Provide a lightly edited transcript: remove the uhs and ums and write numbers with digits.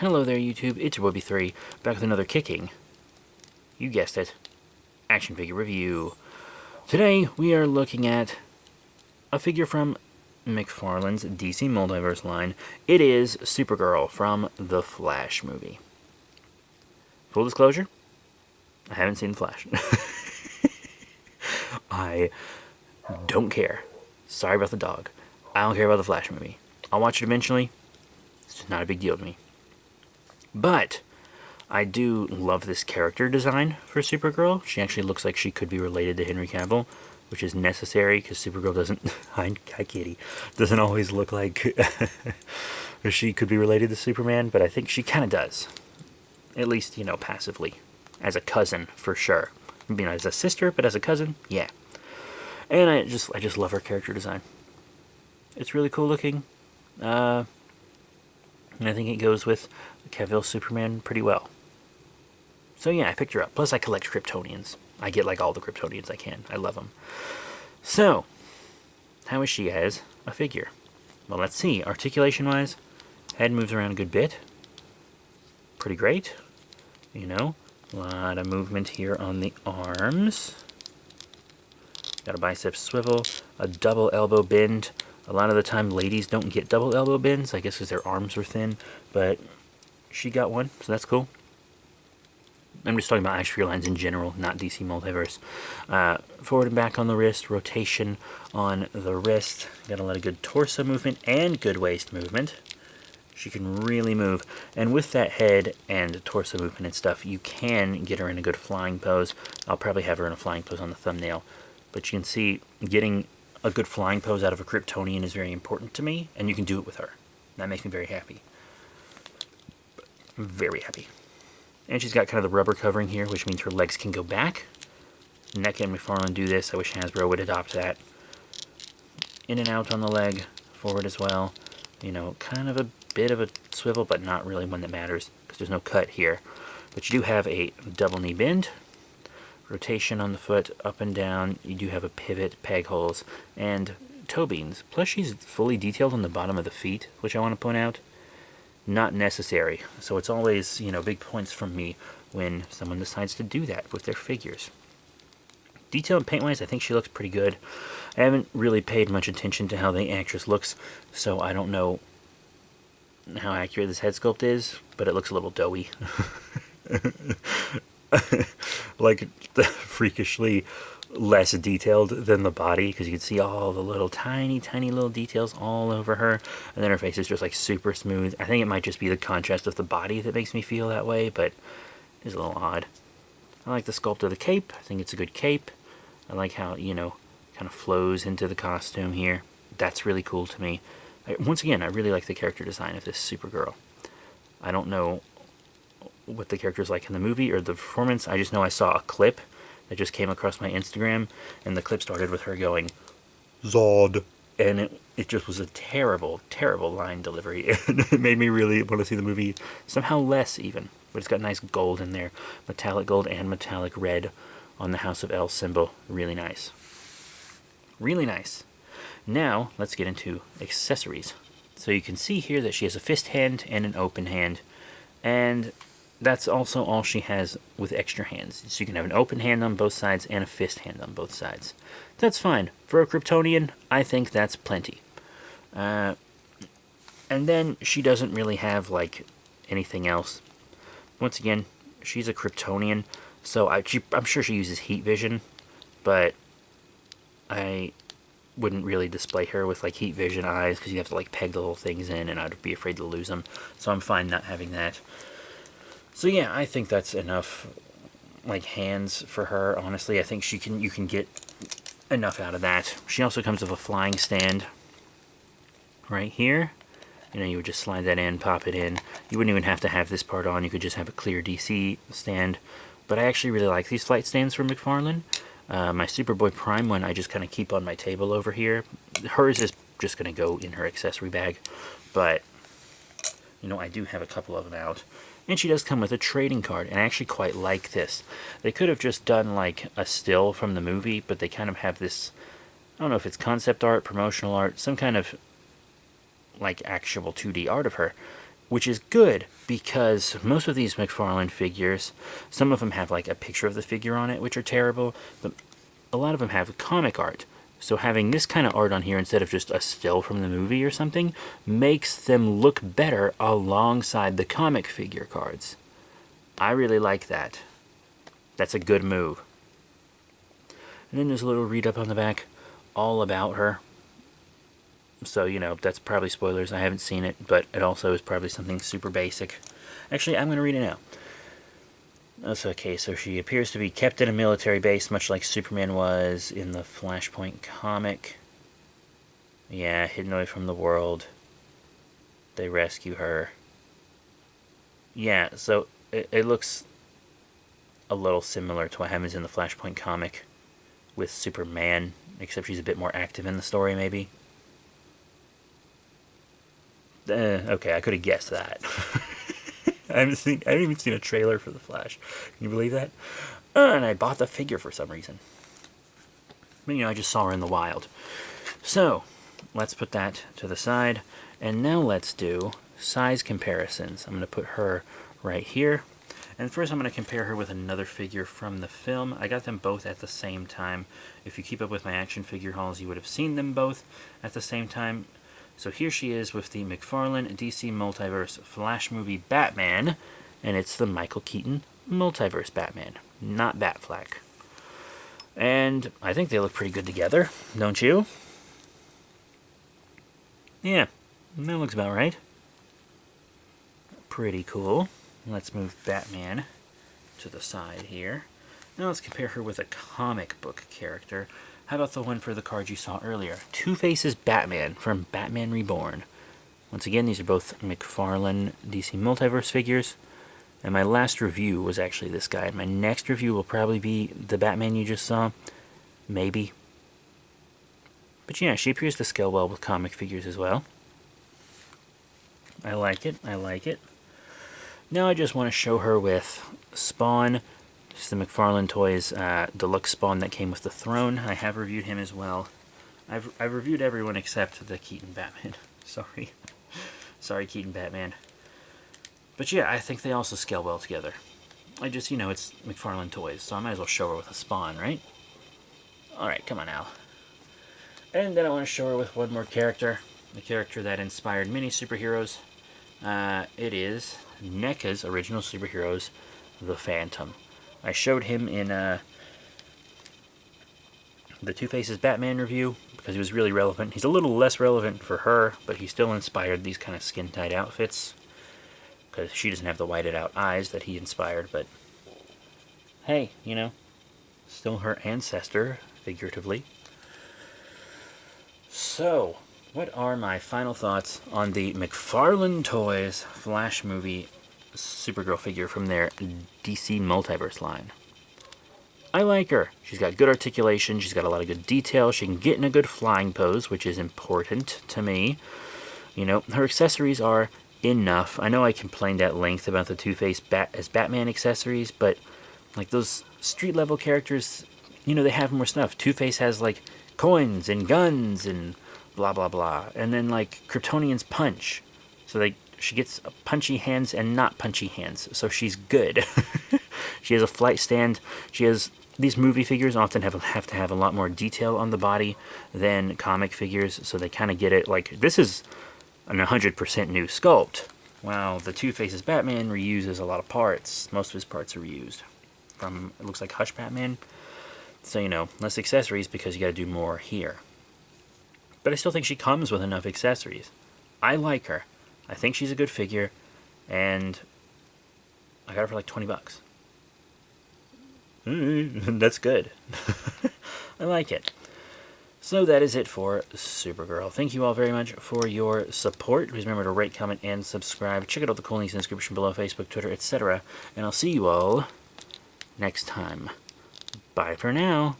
Hello there YouTube, it's your Wobby3, back with another kicking, you guessed it, action figure review. Today we are looking at a figure from McFarlane's DC Multiverse line. It is Supergirl from the Flash movie. Full disclosure, I haven't seen the Flash. I don't care. Sorry about the dog. I don't care about the Flash movie. I'll watch it eventually. It's just not a big deal to me. But I do love this character design for Supergirl. She actually looks like she could be related to Henry Cavill, which is necessary because Supergirl doesn't, hi kitty, doesn't always look like she could be related to Superman, but I think she kind of does. At least, you know, passively. As a cousin, for sure. I mean, as a sister, but as a cousin, yeah. And I just love her character design. It's really cool looking. And I think it goes with Cavill Superman pretty well. So yeah, I picked her up. Plus I collect Kryptonians. I get like all the Kryptonians I can. I love them. So, how is she as a figure? Well, let's see. Articulation-wise, head moves around a good bit. Pretty great. You know, a lot of movement here on the arms. Got a bicep swivel, a double elbow bend. A lot of the time ladies don't get double elbow bends, I guess because their arms are thin, but she got one, so that's cool. I'm just talking about action figure lines in general, not DC Multiverse. Forward and back on the wrist, rotation on the wrist. Got a lot of good torso movement and good waist movement. She can really move. And with that head and torso movement and stuff, you can get her in a good flying pose. I'll probably have her in a flying pose on the thumbnail. But you can see getting a good flying pose out of a Kryptonian is very important to me, and you can do it with her. That makes me very happy. Very happy. And she's got kind of the rubber covering here, which means her legs can go back. NECA and McFarlane do this. I wish Hasbro would adopt that. In and out on the leg, forward as well. You know, kind of a bit of a swivel, but not really one that matters, because there's no cut here. But you do have a double knee bend. Rotation on the foot, up and down. You do have a pivot, peg holes, and toe beans. Plus she's fully detailed on the bottom of the feet, which I want to point out. Not necessary. So it's always, you know, big points from me when someone decides to do that with their figures. Detail and paint-wise, I think she looks pretty good. I haven't really paid much attention to how the actress looks, so I don't know how accurate this head sculpt is, but it looks a little doughy. Like freakishly less detailed than the body, because you can see all the little tiny little details all over her, and then her face is just like super smooth. I think it might just be the contrast of the body that makes me feel that way, but it's a little odd. I like the sculpt of the cape. I think it's a good cape. I like how, you know, kind of flows into the costume here. That's really cool to me. Once again, I really like the character design of this Supergirl. I don't know what the character's like in the movie or the performance. I just know I saw a clip that just came across my Instagram, and the clip started with her going, Zod. And it just was a terrible line delivery. And it made me really want to see the movie somehow less even. But it's got nice gold in there. Metallic gold and metallic red on the House of L symbol. Really nice. Really nice. Now, let's get into accessories. So you can see here that she has a fist hand and an open hand. And that's also all she has with extra hands. So you can have an open hand on both sides and a fist hand on both sides. That's fine. For a Kryptonian, I think that's plenty. And then she doesn't really have, like, anything else. Once again, she's a Kryptonian, so I'm sure she uses heat vision, but I wouldn't really display her with, like, heat vision eyes, because you have to, like, peg the little things in, and I'd be afraid to lose them. So I'm fine not having that. So yeah, I think that's enough, like, hands for her, honestly. I think you can get enough out of that. She also comes with a flying stand right here. You know, you would just slide that in, pop it in. You wouldn't even have to have this part on. You could just have a clear DC stand. But I actually really like these flight stands from McFarlane. My Superboy Prime one I just kind of keep on my table over here. Hers is just going to go in her accessory bag. But, you know, I do have a couple of them out. And she does come with a trading card, and I actually quite like this. They could have just done like a still from the movie, but they kind of have this, I don't know if it's concept art, promotional art, some kind of like actual 2D art of her. which is good because most of these McFarlane figures, some of them have like a picture of the figure on it, which are terrible, but a lot of them have comic art. So having this kind of art on here instead of just a still from the movie or something makes them look better alongside the comic figure cards. I really like that. That's a good move. And then there's a little read up on the back all about her. So, you know, that's probably spoilers. I haven't seen it, but it also is probably something super basic. Actually, I'm going to read it now. That's okay, so she appears to be kept in a military base, much like Superman was in the Flashpoint comic. Yeah, hidden away from the world. They rescue her. Yeah, so it looks a little similar to what happens in the Flashpoint comic with Superman, except she's a bit more active in the story, maybe. Okay, I could have guessed that. I haven't even seen a trailer for The Flash. Can you believe that? And I bought the figure for some reason. But, you know, I just saw her in the wild. So, let's put that to the side. And now let's do size comparisons. I'm going to put her right here. And first I'm going to compare her with another figure from the film. I got them both at the same time. If you keep up with my action figure hauls, you would have seen them both at the same time. So here she is with the McFarlane DC Multiverse Flash movie Batman, and it's the Michael Keaton Multiverse Batman, not Batfleck. And I think they look pretty good together, don't you? Yeah, that looks about right. Pretty cool. Let's move Batman to the side here. Now let's compare her with a comic book character. How about the one for the card you saw earlier? Two-Face's Batman from Batman Reborn. Once again, these are both McFarlane DC Multiverse figures. And my last review was actually this guy. My next review will probably be the Batman you just saw. Maybe. But yeah, she appears to scale well with comic figures as well. I like it. I like it. Now I just want to show her with Spawn. It's the McFarlane Toys deluxe Spawn that came with the throne. I have reviewed him as well. I've reviewed everyone except the Keaton Batman. Sorry. Sorry, Keaton Batman. But yeah, I think they also scale well together. I just, you know, it's McFarlane Toys, so I might as well show her with a Spawn, right? Alright, come on now. And then I want to show her with one more character. The character that inspired many superheroes. It is NECA's original superheroes, the Phantom. I showed him in the Two-Face's Batman review because he was really relevant. He's a little less relevant for her, but he still inspired these kind of skin-tight outfits because she doesn't have the whited-out eyes that he inspired, but hey, you know, still her ancestor, figuratively. So, what are my final thoughts on the McFarlane Toys Flash movie Supergirl figure from their DC Multiverse line? I like her. She's got good articulation, she's got a lot of good detail, she can get in a good flying pose, which is important to me. You know, her accessories are enough. I know I complained at length about the Two-Face as Batman accessories, but like those street-level characters, you know, they have more stuff. Two-Face has like coins and guns and blah blah blah, and then like Kryptonians punch, so she gets punchy hands and not punchy hands, so she's good. She has a flight stand. She has these movie figures often have to have a lot more detail on the body than comic figures, so they kind of get it. Like this is an 100% new sculpt. Wow, the Two-Face's Batman reuses a lot of parts. Most of his parts are reused from, it looks like, Hush Batman. So, you know, less accessories because you got to do more here. But I still think she comes with enough accessories. I like her. I think she's a good figure, and I got her for like $20. That's good. I like it. So that is it for Supergirl. Thank you all very much for your support. Please remember to rate, comment, and subscribe. Check out all the cool links in the description below, Facebook, Twitter, etc. And I'll see you all next time. Bye for now.